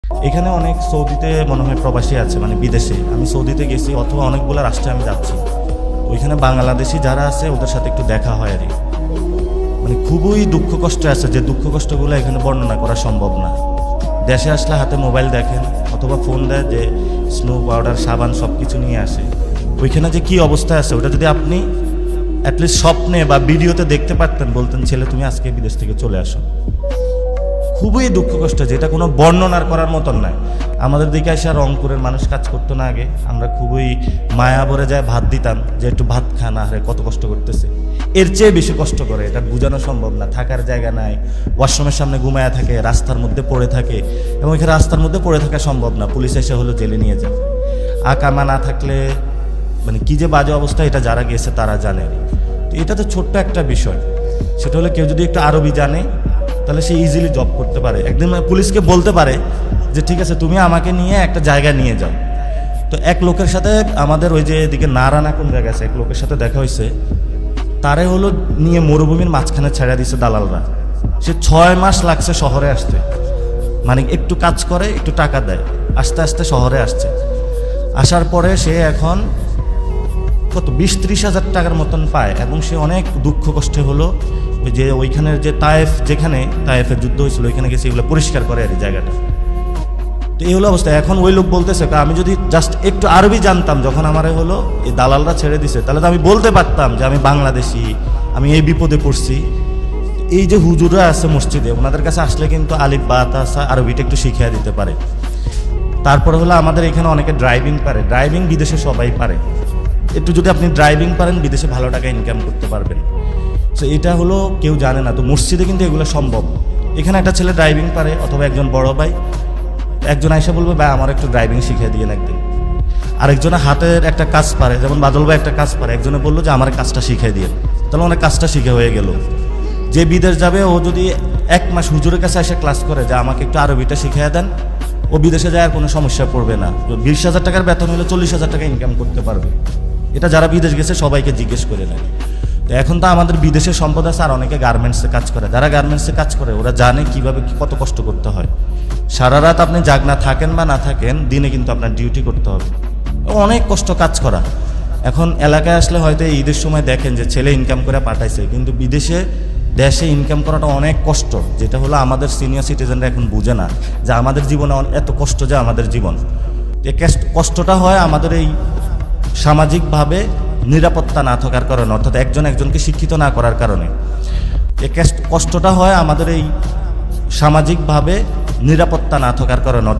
এখানে অনেক সৌদিতে মনে হয় প্রবাসী আছে, মানে বিদেশে। আমি সৌদিতে গেছি অথবা অনেকগুলো রাষ্ট্রে আমি যাচ্ছি, ওইখানে বাংলাদেশি যারা আছে ওদের সাথে একটু দেখা হয় আর কি। মানে খুবই দুঃখ কষ্ট আছে, যে দুঃখ কষ্টগুলো এখানে বর্ণনা করা সম্ভব না। দেশে আসলে হাতে মোবাইল দেখেন অথবা ফোন দেয় যে স্নো পাউডার সাবান সব কিছু নিয়ে আসে। ওইখানে যে কী অবস্থায় আছে ওটা যদি আপনি অ্যাটলিস্ট স্বপ্নে বা ভিডিওতে দেখতে পারতেন, বলতেন ছেলে তুমি আজকে বিদেশ থেকে চলে আসো। খুবই দুঃখ কষ্ট, যেটা কোনো বর্ণনার করার মতন নয়। আমাদের দিকে এসে রংপুরের মানুষ কাজ করতো না আগে, আমরা খুবই মায়া ভরে যায় ভাত দিতাম যে একটু ভাত খানা, আরে কত কষ্ট করতেছে। এর চেয়ে বেশি কষ্ট করে, এটা বোঝানো সম্ভব না। থাকার জায়গা নাই, ওয়াশরুমের সামনে ঘুমায়া থাকে, রাস্তার মধ্যে পড়ে থাকে, এবং এখানে রাস্তার মধ্যে পড়ে থাকা সম্ভব না, পুলিশ এসে হলো জেলে নিয়ে যায়। আকামা না থাকলে মানে কী যে বাজে অবস্থা, এটা যারা গেছে তারা জানে। তো এটা তো ছোট্ট একটা বিষয়, সেটা হলো কেউ যদি একটু আরবি জানে তাহলে সে ইজিলি জব করতে পারে। একদিন পুলিশকে বলতে পারে যে ঠিক আছে তুমি আমাকে নিয়ে একটা জায়গায় নিয়ে যাও। তো এক লোকের সাথে আমাদের ওই যে এদিকে নারানা কোন জায়গা আছে, এক লোকের সাথে দেখা হয়েছে, তারে হলো নিয়ে মরুভূমির মাঝখানে ছেড়ে দিছে দালালরা। সে 6 মাস লাগছে শহরে আসতে, মানে একটু কাজ করে একটু টাকা দেয়, আস্তে আস্তে শহরে আসছে। আসার পরে সে এখন কত 20-30 হাজার টাকার মতন পায়, এবং সে অনেক দুঃখ কষ্টে হলো যে ওইখানের যে তায়েফ, যেখানে তায়েফের যুদ্ধ হয়েছিল ওইখানে গেছে এগুলো পরিষ্কার করে আর এই জায়গাটা। তো এই হলো অবস্থা। এখন ওই লোক বলতেছে আমি যদি জাস্ট একটু আরবি জানতাম, যখন আমার হলো এই দালালরা ছেড়ে দিছে, তাহলে তো আমি বলতে পারতাম যে আমি বাংলাদেশি, আমি এই বিপদে পড়ছি। এই যে হুজুররা আছে মসজিদে, ওনাদের কাছে আসলে কিন্তু আলিফ বা তাসা আরবিটা একটু শিখিয়ে দিতে পারে। তারপরে হলো আমাদের এখানে অনেকে ড্রাইভিং পারে, ড্রাইভিং বিদেশে সবাই পারে। একটু যদি আপনি ড্রাইভিং পারেন বিদেশে ভালো টাকা ইনকাম করতে পারবেন। তো এটা হলো কেউ জানে না। তো মসজিদে কিন্তু এগুলো সম্ভব। এখানে একটা ছেলে ড্রাইভিং পারে, অথবা একজন বড় ভাই, একজন আইসা বলবে ভাই আমার একটু ড্রাইভিং শিখিয়ে দিয়ে একদিন। আরেকজনে হাতের একটা কাজ পারে, যেমন বাদল ভাই একটা কাজ পারে, একজনে বললো যে আমার কাজটা শিখিয়ে দিয়ে, তাহলে অনেক কাজটা শিখে হয়ে গেল। যে বিদেশ যাবে ও যদি 1 মাস হুজুরের কাছে এসে ক্লাস করে যে আমাকে একটু আরবিটা শিখিয়ে দেন, ও বিদেশে যায় আর কোনো সমস্যা পড়বে না। 20,000 টাকার বেতন হলে 40,000 টাকা ইনকাম করতে পারবে। এটা যারা বিদেশ গেছে সবাইকে জিজ্ঞেস করে নেয়। তো এখন তো আমাদের বিদেশে সম্পদ আছে, আর অনেকে গার্মেন্টসে কাজ করে। যারা গার্মেন্টসে কাজ করে ওরা জানে কীভাবে কত কষ্ট করতে হয়। সারা রাত আপনি জাগনা থাকেন বা না থাকেন, দিনে কিন্তু আপনার ডিউটি করতে হবে, অনেক কষ্ট কাজ করা। এখন এলাকায় আসলে হয়তো ঈদের সময় দেখেন যে ছেলে ইনকাম করে পাঠাইছে, কিন্তু দেশে ইনকাম করাটা অনেক কষ্ট, যেটা হলো আমাদের সিনিয়র সিটিজেনরা এখন বুঝে না যে আমাদের জীবনে এত কষ্ট, যে আমাদের জীবন এই কষ্টটা হয় আমাদের এই সামাজিকভাবে নিরাপত্তা না থাকার কারণে, অর্থাৎ একজন একজনকে শিক্ষিত না করার কারণে। এই কষ্টটা হয় আমাদের এই সামাজিকভাবে নিরাপত্তা না থাকার কারণে।